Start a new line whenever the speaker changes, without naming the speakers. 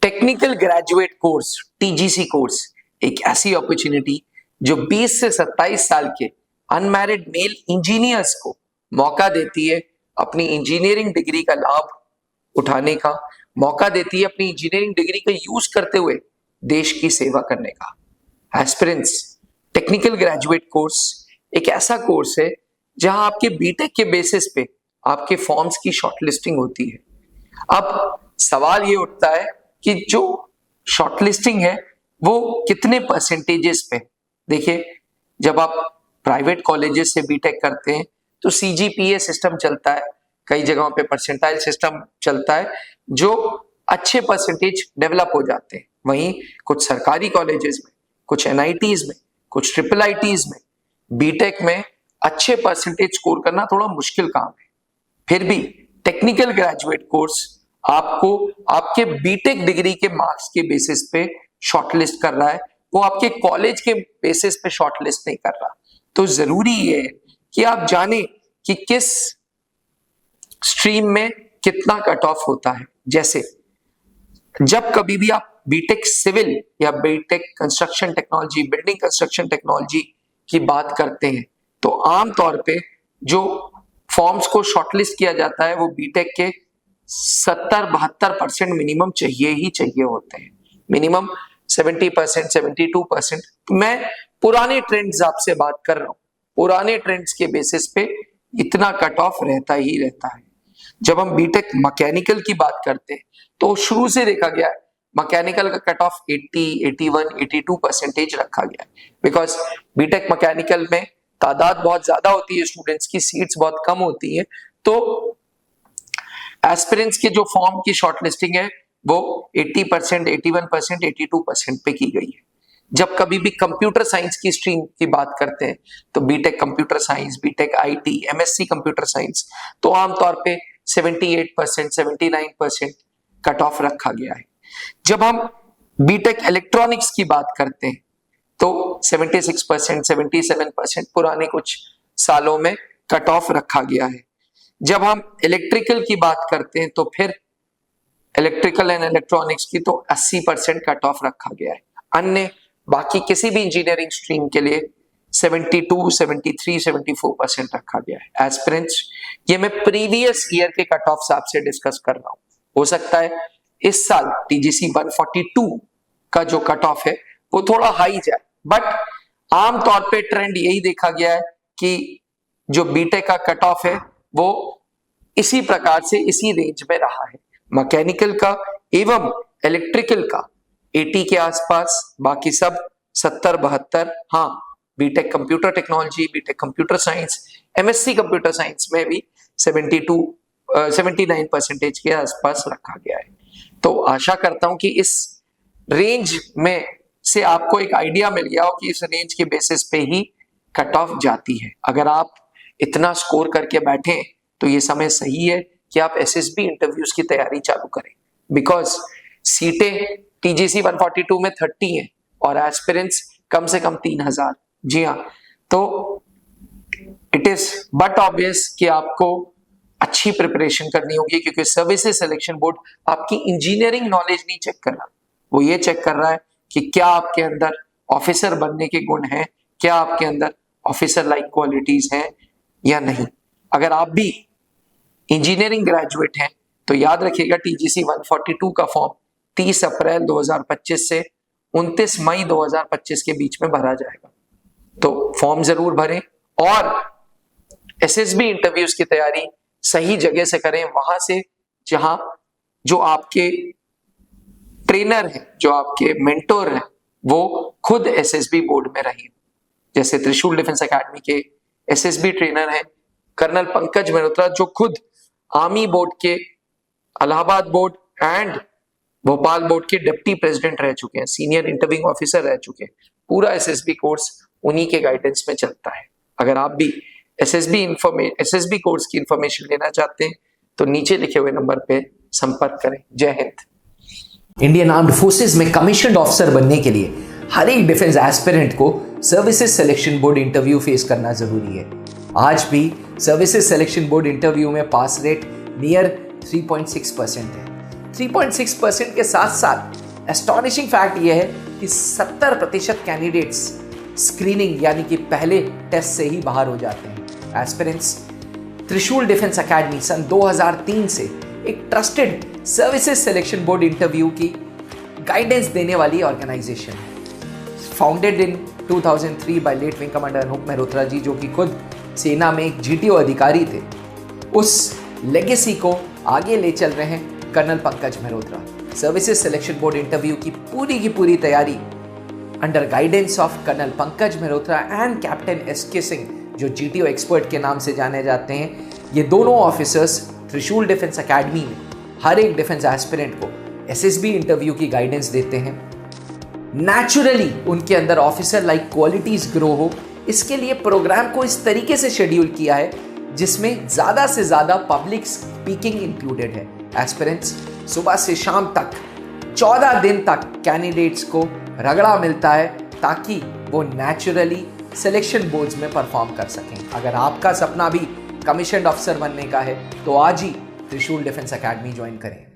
Technical graduate course TGC course एक ऐसी opportunity जो 20 से 27 साल के अनमैरिड मेल इंजीनियर्स को मौका देती है अपनी इंजीनियरिंग डिग्री का लाभ उठाने का, मौका देती है अपनी इंजीनियरिंग डिग्री का यूज करते हुए देश की सेवा करने का। एस्पिरेंट्स, टेक्निकल ग्रेजुएट कोर्स एक ऐसा कोर्स है जहां आपके बीटेक के बेसिस पे आपके फॉर्म्स की शॉर्टलिस्टिंग होती है। अब सवाल ये उठता है कि जो शॉर्टलिस्टिंग है वो कितने परसेंटेजेस पे। देखिए, जब आप प्राइवेट कॉलेजेस से बीटेक करते हैं तो सीजीपीए सिस्टम चलता है, कई जगहों पे परसेंटाइल सिस्टम चलता है, जो अच्छे परसेंटेज डेवलप हो जाते हैं। वहीं कुछ सरकारी कॉलेजेस में, कुछ एनआईटीज में, कुछ ट्रिपल आईटीज में बीटेक में अच्छे परसेंटेज स्कोर करना थोड़ा मुश्किल काम है। फिर भी टेक्निकल ग्रेजुएट कोर्स आपको आपके बीटेक डिग्री के मार्क्स के बेसिस पे शॉर्टलिस्ट कर रहा है, वो आपके कॉलेज के बेसिस पे शॉर्टलिस्ट नहीं कर रहा। तो जरूरी ये है कि आप जाने कि किस स्ट्रीम में कितना कट ऑफ होता है। जैसे जब कभी भी आप बीटेक सिविल या BTech construction technology, building construction technology की बात करते हैं तो आमतौर पे जो फॉर्म्स को शॉर्टलिस्ट किया जाता है वो बीटेक के 70-72% मिनिमम चाहिए ही चाहिए होते हैं, मिनिमम 70%, 72%। मैं पुराने ट्रेंड्स आपसे बात कर रहा हूं, पुराने ट्रेंड्स के बेसिस पे इतना कट ऑफ रहता ही रहता है। जब हम बीटेक मैकेनिकल की बात करते हैं तो शुरू से देखा गया है मैकेनिकल का कट ऑफ 80, 81, 82% रखा गया है, बिकॉज बीटेक मैकेनिकल में तादाद बहुत ज्यादा होती है, स्टूडेंट्स की सीट्स बहुत कम होती है, तो एस्पिरेंट्स के जो फॉर्म की शॉर्टलिस्टिंग है वो 80%, 81%, 82% पे की गई है। जब कभी भी कंप्यूटर साइंस की स्ट्रीम की बात करते हैं तो BTech computer science, BTech IT, MSc computer science, तो आमतौर पे 78%, 79% कट ऑफ रखा गया है। जब हम बीटेक इलेक्ट्रॉनिक्स की बात करते हैं तो 76%, 77% पुराने कुछ सालों में कट ऑफ रखा गया है। जब हम इलेक्ट्रिकल की बात करते हैं तो फिर इलेक्ट्रिकल एंड इलेक्ट्रॉनिक्स की तो 80% कट ऑफ रखा गया है। अन्य बाकी किसी भी इंजीनियरिंग स्ट्रीम के लिए 72, 73, 74% रखा गया है। एस्पिरेंट्स, ये मैं प्रीवियस ईयर के कट ऑफ आपसे डिस्कस कर रहा हूं। हो सकता है इस साल टीजीसी 142 का जो कट ऑफ है वो थोड़ा हाई जाए, बट आमतौर पे ट्रेंड यही देखा गया है कि जो बीटेक का कट ऑफ है वो इसी प्रकार से इसी रेंज में रहा है। मैकेनिकल का एवं इलेक्ट्रिकल का 80 के आसपास, बाकी सब 70-72। हाँ, BTech computer technology, BTech computer science, MSc computer science में भी 79% के आसपास रखा गया है। तो आशा करता हूं कि इस रेंज में से आपको एक आइडिया मिल गया हो कि इस रेंज के बेसिस पे ही कट ऑफ जाती है। अगर आप इतना स्कोर करके बैठे तो ये समय सही है कि आप एसएसबी इंटरव्यूज की तैयारी चालू करें, बिकॉज सीटें टीजीसी 142 में 30 हैं और एस्पिरेंट्स कम से कम 3000। जी हाँ, तो इट इज बट ऑब्वियस कि आपको अच्छी प्रिपरेशन करनी होगी, क्योंकि सर्विसेज सिलेक्शन बोर्ड आपकी इंजीनियरिंग नॉलेज नहीं चेक कर रहा, वो ये चेक कर रहा है कि क्या आपके अंदर ऑफिसर बनने के गुण हैं, क्या आपके अंदर ऑफिसर लाइक क्वालिटीज हैं या नहीं। अगर आप भी इंजीनियरिंग ग्रेजुएट हैं तो याद रखिएगा टीजीसी 142 का फॉर्म 30 अप्रैल 2025 से 29 मई 2025 के बीच में भरा जाएगा। तो फॉर्म जरूर भरें और एसएसबी इंटरव्यूज की तैयारी सही जगह से करें, वहां से जहां जो आपके ट्रेनर हैं, जो आपके मेंटोर हैं, वो खुद एसएसबी बोर्ड में रहे। जैसे त्रिशूल डिफेंस एकेडमी के एसएसबी ट्रेनर हैं कर्नल पंकज मेहरोत्रा, जो खुद आर्मी बोर्ड के, Allahabad board and Bhopal board के डिप्टी प्रेसिडेंट रह चुके हैं, सीनियर इंटरव्यूइंग ऑफिसर रह चुके हैं। पूरा एसएसबी कोर्स उन्हीं के गाइडेंस में चलता है। अगर आप भी एसएसबी कोर्स की इंफॉर्मेशन लेना चाहते हैं तो नीचे लिखे हुए नंबर पे संपर्क करें। जय हिंद।
इंडियन आर्म्ड फोर्सेज में कमीशन्ड ऑफिसर बनने के लिए हर एक डिफेंस एस्पिरेंट को services selection board interview face करना जरूरी है। आज भी सर्विसेज सिलेक्शन बोर्ड इंटरव्यू में पास रेट नियर 3.6% है। 3.6% के साथ साथ एस्टॉनिशिंग फैक्ट यह है कि 70% कैंडिडेट्स स्क्रीनिंग यानी कि पहले टेस्ट से ही बाहर हो जाते हैं। एस्पिरेंट्स त्रिशूल डिफेंस एकेडमी सन 2003 से एक trusted services selection board interview की गाइडेंस देने वाली ऑर्गेनाइजेशन है। Founded in 2003 by late wing commander Anoop Mehrotra ji, जो कि खुद सेना में एक GTO अधिकारी थे। उस लेगेसी को आगे ले चल रहे हैं colonel Pankaj Mehrotra. Services selection board interview की पूरी तैयारी under guidance of colonel Pankaj Mehrotra and captain SK Singh, जो GTO एक्सपर्ट के नाम से जाने जाते हैं। ये दोनों ऑफिसर्स त्रिशूल डिफेंस एकेडमी में हर एक डिफेंस एस्पिरेंट को SSB इंटरव्यू की गाइडेंस देते हैं। नेचुरली उनके अंदर ऑफिसर लाइक क्वालिटीज ग्रो हो, इसके लिए प्रोग्राम को इस तरीके से शेड्यूल किया है जिसमें ज़्यादा से ज़्यादा पब्लिक स्पीकिंग इंक्लूडेड है। एस्पिरेंट्स सुबह से शाम तक 14 दिन तक कैंडिडेट्स को रगड़ा मिलता है ताकि वो नेचुरली सिलेक्शन बोर्ड्स में परफॉर्म कर सकें। अगर आपका सपना भी कमीशन्ड ऑफिसर बनने का है तो आज ही त्रिशूल डिफेंस एकेडमी ज्वाइन करें।